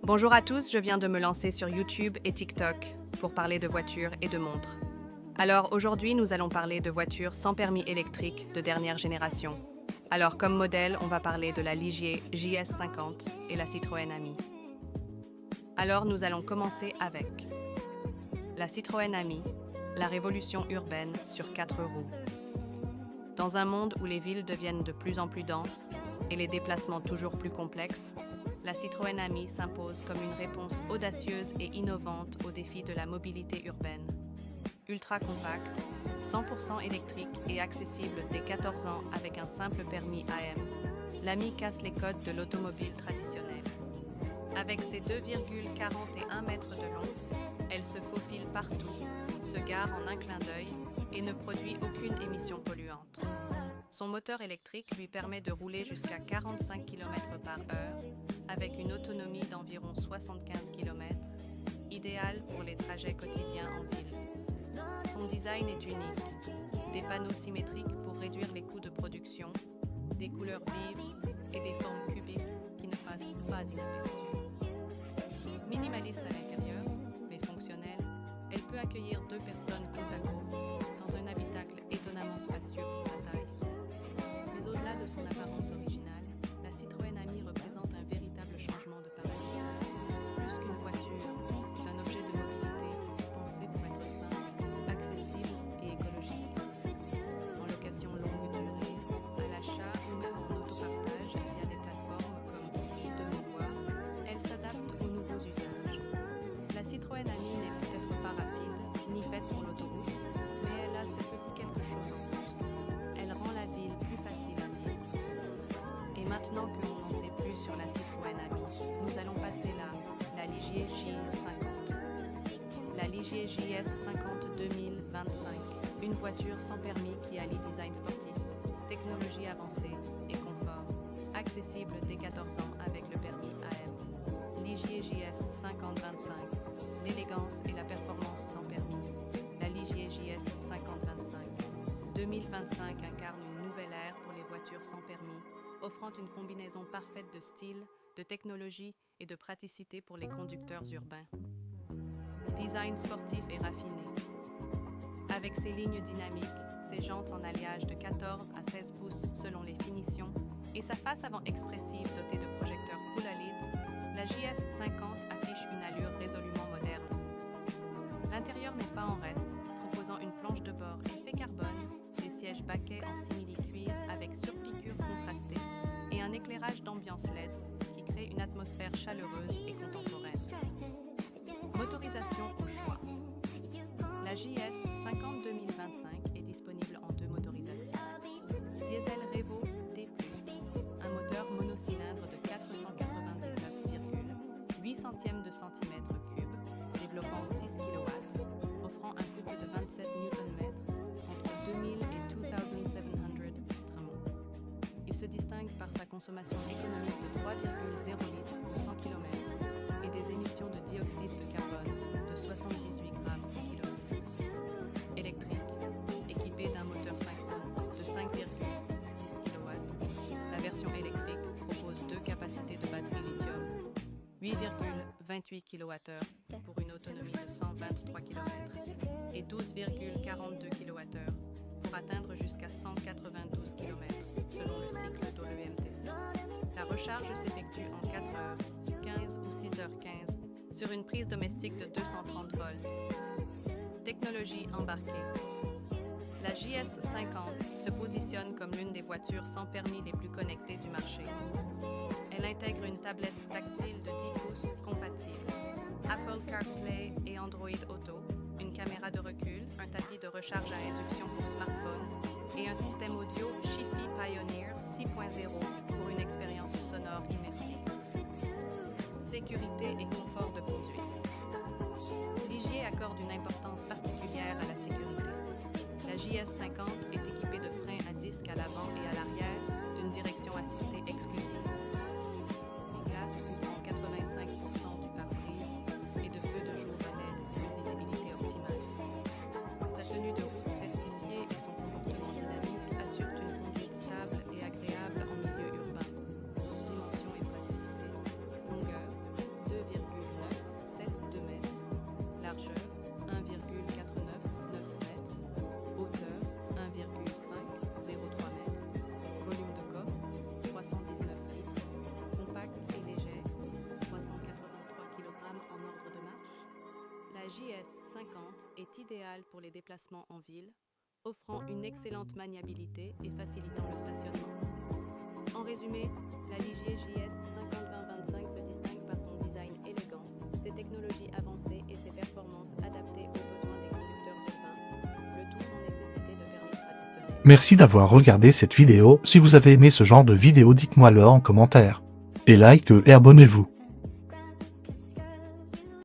Bonjour à tous, je viens de me lancer sur YouTube et TikTok pour parler de voitures et de montres. Alors aujourd'hui, nous allons parler de voitures sans permis électrique de dernière génération. Alors comme modèle, on va parler de la Ligier JS50 et la Citroën Ami. Alors nous allons commencer avec la Citroën Ami, la révolution urbaine sur 4 roues. Dans un monde où les villes deviennent de plus en plus denses et les déplacements toujours plus complexes, la Citroën Ami s'impose comme une réponse audacieuse et innovante aux défis de la mobilité urbaine. Ultra compacte, 100% électrique et accessible dès 14 ans avec un simple permis AM, l'Ami casse les codes de l'automobile traditionnelle. Avec ses 2,41 mètres de long, elle se faufile partout, se gare en un clin d'œil et ne produit aucune émission polluante. Son moteur électrique lui permet de rouler jusqu'à 45 km/h avec une autonomie d'environ 75 km, idéale pour les trajets quotidiens en ville. Son design est unique, des panneaux symétriques pour réduire les coûts de production, des couleurs vives et des formes cubiques qui ne passent pas inaperçues. Minimaliste à l'intérieur, mais fonctionnelle, elle peut accueillir 2 personnes côte à côte dans un habitacle étonnamment spacieux pour sa taille. Mais au-delà de son apparence originale, la Citroën Ami représente un véritable changement de paradigme. Plus qu'une voiture, c'est un objet de mobilité pensé pour être simple, accessible et écologique. En location longue durée, à l'achat ou même en autopartage via des plateformes comme Demovoir, elle s'adapte aux nouveaux usages. La Citroën Ami n'est peut-être pas rapide, ni faite pour l'autoroute, mais elle a ce petit quelque chose en plus. Elle rend la ville plus facile à vivre. Et maintenant que l'on n'en sait plus sur la Citroën Ami, nous allons passer là, la Ligier J50. La Ligier JS50 2025, une voiture sans permis qui allie design sportif, technologie avancée et confort, accessible dès 14 ans avec le permis AM. Ligier JS 5025, l'élégance et la performance sans permis. La Ligier JS 5025 2025 incarne une nouvelle ère pour les voitures sans permis, offrant une combinaison parfaite de style, de technologie et de praticité pour les conducteurs urbains. Design sportif et raffiné. Avec ses lignes dynamiques, ses jantes en alliage de 14 à 16 pouces selon les finitions et sa face avant expressive dotée de projecteurs full LED, la JS50 affiche une allure résolument moderne. L'intérieur n'est pas en reste, proposant une planche de bord effet carbone, des sièges baquets en simili-cuir avec surpiqûre contrastée et un éclairage d'ambiance LED qui crée une atmosphère chaleureuse et contemporaine. Motorisation au choix. La JS50 2025 est disponible en 2 motorisations. Diesel Revo D+, un moteur monocylindre de 499,8 centièmes de centimètre cube, développant 6 kW, offrant un couple de 27 Nm entre 2000 et 2700 Stremont. Il se distingue par sa consommation économique de 3,0 litres pour 100 km et des émissions de dioxyde de carbone de 78 grammes par km. Électrique, équipée d'un moteur synchrone de 5,6 kW, la version électrique propose 2 capacités de batterie lithium, 8,28 kWh pour une autonomie de 123 km et 12,42 kWh pour atteindre jusqu'à 192 km selon le cycle de l'EMTC. La recharge s'effectue en 4 heures, 15 ou 6h15 sur une prise domestique de 230 volts. Technologie embarquée. La JS50 se positionne comme l'une des voitures sans permis les plus connectées du marché. Elle intègre une tablette tactile de 10 pouces compatible, Apple CarPlay et Android Auto, une caméra de recul, un tapis de recharge à induction pour smartphone et un système audio Chifi Pioneer 6.0 pour une expérience sonore immersive. Sécurité et confort de conduite. Ligier accorde une importance particulière à la sécurité. La JS50 est équipée de freins à disque à l'avant et à l'arrière d'une direction assistée exclusive. Les glaces couvrant 85% du pare-brise et de feux de jour à LED pour une visibilité optimale. Sa tenue de route certifiée et son comportement dynamique assurent une conduite stable et agréable en milieu urbain. Dimension et praticité. Longueur 2,5 JS50 est idéale pour les déplacements en ville, offrant une excellente maniabilité et facilitant le stationnement. En résumé, la Ligier JS50-2025 se distingue par son design élégant, ses technologies avancées et ses performances adaptées aux besoins des conducteurs urbains, le tout sans nécessité de permis traditionnel. Merci d'avoir regardé cette vidéo. Si vous avez aimé ce genre de vidéo, dites-moi-le en commentaire. Et like et abonnez-vous.